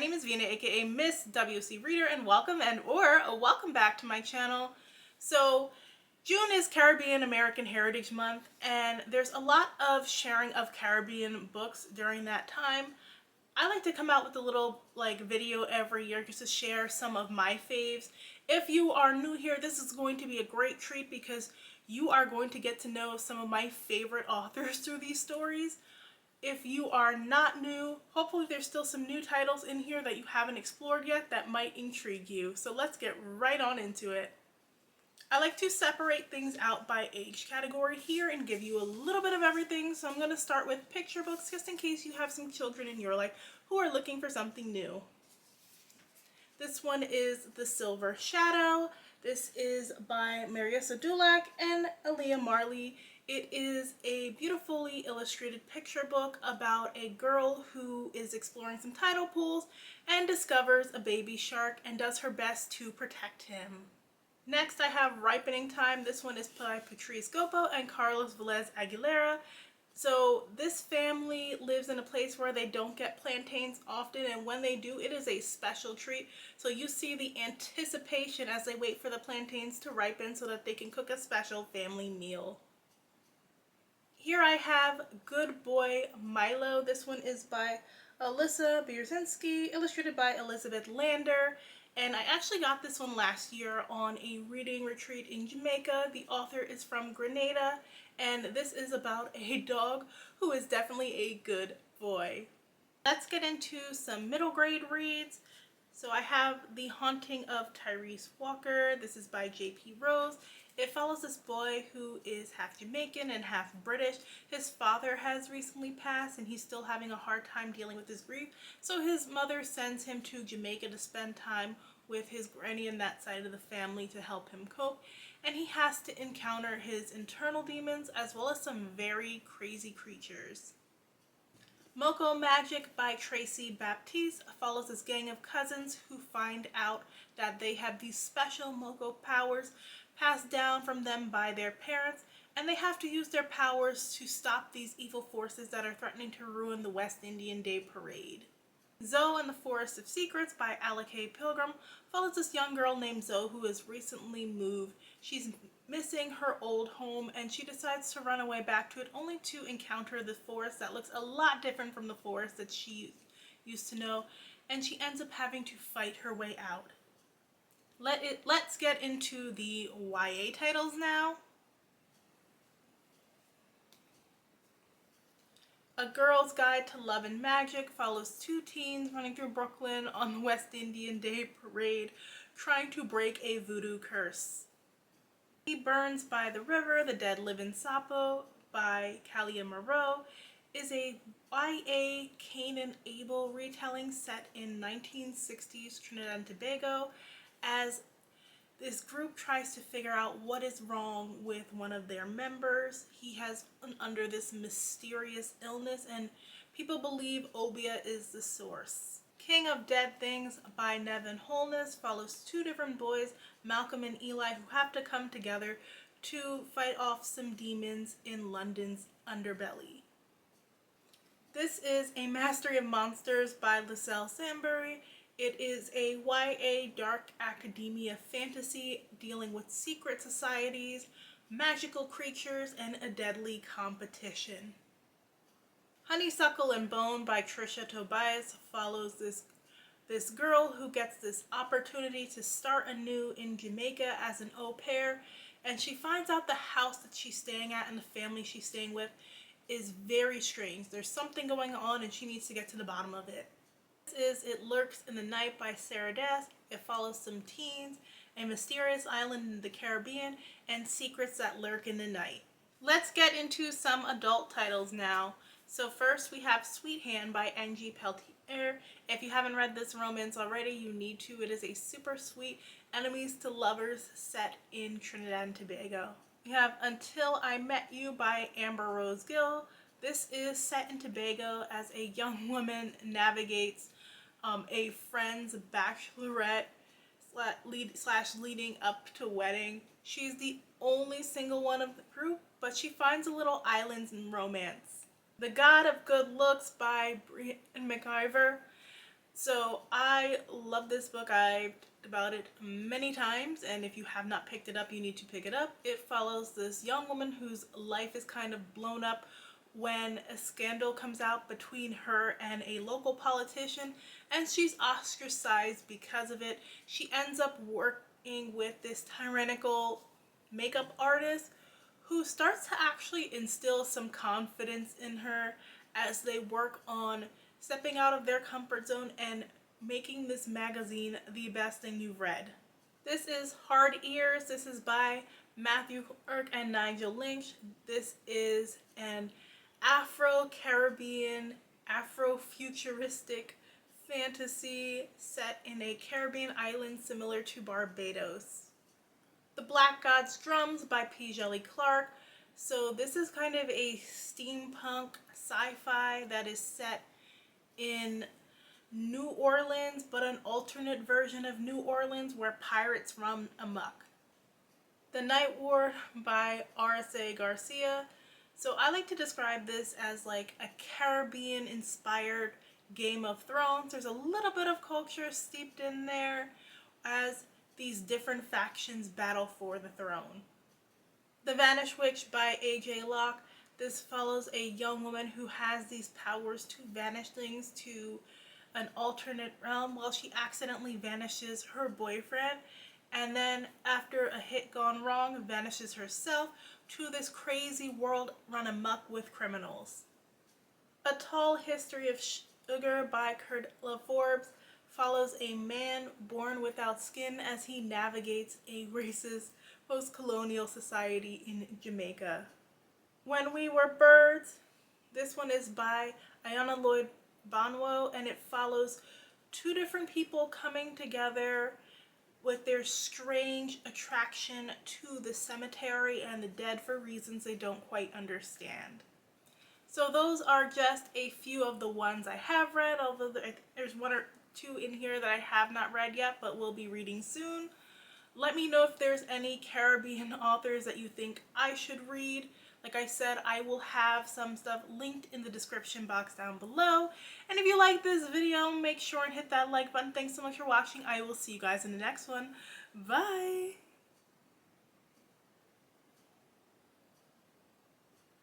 name is Vina, aka Miss WOCReader, and welcome back to my channel. So June is Caribbean American Heritage Month, and there's a lot of sharing of Caribbean books during that time. I like to come out with a little video every year just to share some of my faves. If you are new here, this is going to be a great treat because you are going to get to know some of my favorite authors through these stories. If you are not new, hopefully there's still some new titles in here that you haven't explored yet that might intrigue you. So let's get right on into it. I like to separate things out by age category here and give you a little bit of everything. So I'm going to start with picture books just in case you have some children in your life who are looking for something new. This one is The Silver Shadow. This is by Marissa Dulac and Aaliyah Marley. It is a beautifully illustrated picture book about a girl who is exploring some tidal pools and discovers a baby shark and does her best to protect him. Next I have Ripening Time. This one is by Patrice Gopo and Carlos Velez Aguilera. So this family lives in a place where they don't get plantains often, and when they do, it is a special treat. So you see the anticipation as they wait for the plantains to ripen so that they can cook a special family meal. Here I have Good Boy Milo. This one is by Alyssa Bierzinski, illustrated by Elizabeth Lander. And I actually got this one last year on a reading retreat in Jamaica. The author is from Grenada, and this is about a dog who is definitely a good boy. Let's get into some middle grade reads. So I have The Haunting of Tyrese Walker. This is by J.P. Rose. It follows this boy who is half Jamaican and half British. His father has recently passed and he's still having a hard time dealing with his grief. So his mother sends him to Jamaica to spend time with his granny and that side of the family to help him cope. And he has to encounter his internal demons as well as some very crazy creatures. Moco Magic by Tracy Baptiste follows this gang of cousins who find out that they have these special Moco powers passed down from them by their parents, and they have to use their powers to stop these evil forces that are threatening to ruin the West Indian Day Parade. Zoe and the Forest of Secrets by Alec Pilgrim follows this young girl named Zoe who has recently moved. She's missing her old home and she decides to run away back to it, only to encounter the forest that looks a lot different from the forest that she used to know, and she ends up having to fight her way out. Let's get into the YA titles now. A Girl's Guide to Love and Magic follows two teens running through Brooklyn on the West Indian Day Parade trying to break a voodoo curse. He Burns by the River, The Dead Live in Sapo by Kalia Moreau is a YA Cain and Abel retelling set in 1960s Trinidad and Tobago as this group tries to figure out what is wrong with one of their members. He has under this mysterious illness and people believe Obia is the source. King of Dead Things by Nevin Holness follows two different boys, Malcolm and Eli, who have to come together to fight off some demons in London's underbelly. This is A Mastery of Monsters by Liselle Sambury. It is a YA dark academia fantasy dealing with secret societies, magical creatures, and a deadly competition. Honeysuckle and Bone by Trisha Tobias follows this girl who gets this opportunity to start anew in Jamaica as an au pair, and she finds out the house that she's staying at and the family she's staying with is very strange. There's something going on and she needs to get to the bottom of it. This is It Lurks in the Night by Sarah Dass. It follows some teens, a mysterious island in the Caribbean, and secrets that lurk in the night. Let's get into some adult titles now. So first we have Sweet Hand by Angie Peltier. If you haven't read this romance already, you need to. It is a super sweet enemies to lovers set in Trinidad and Tobago. We have Until I Met You by Amber Rose Gill. This is set in Tobago as a young woman navigates a friend's bachelorette leading up to wedding. She's the only single one of the group, but she finds a little island in romance. The God of Good Looks by Brian McIver. So I love this book. I've talked about it many times, and if you have not picked it up, you need to pick it up. It follows this young woman whose life is kind of blown up when a scandal comes out between her and a local politician, and she's ostracized because of it. She ends up working with this tyrannical makeup artist who starts to actually instill some confidence in her as they work on stepping out of their comfort zone and making this magazine the best thing you've read. This is Hard Ears. This is by Matthew Clark and Nigel Lynch. This is an Afro-Caribbean, Afro-futuristic fantasy set in a Caribbean island similar to Barbados. The Black God's Drums by P. Jelly Clark. So this is kind of a steampunk sci-fi that is set in New Orleans, but an alternate version of New Orleans where pirates run amok. The Night Ward by R.S.A. Garcia. So I like to describe this as like a Caribbean inspired Game of Thrones. There's a little bit of culture steeped in there as these different factions battle for the throne. The Vanished Witch by A.J. Locke. This follows a young woman who has these powers to vanish things to an alternate realm while she accidentally vanishes her boyfriend, and then after a hit gone wrong, vanishes herself to this crazy world run amok with criminals. A Tall History of Sugar by Kurt LaForbes follows a man born without skin as he navigates a racist post-colonial society in Jamaica. When We Were Birds, this one is by Ayanna Lloyd Bonwo, and it follows two different people coming together with their strange attraction to the cemetery and the dead for reasons they don't quite understand. So those are just a few of the ones I have read, although there's one or two in here that I have not read yet but will be reading soon. Let me know if there's any Caribbean authors that you think I should read. Like I said, I will have some stuff linked in the description box down below. And if you like this video, make sure and hit that like button. Thanks so much for watching. I will see you guys in the next one. Bye!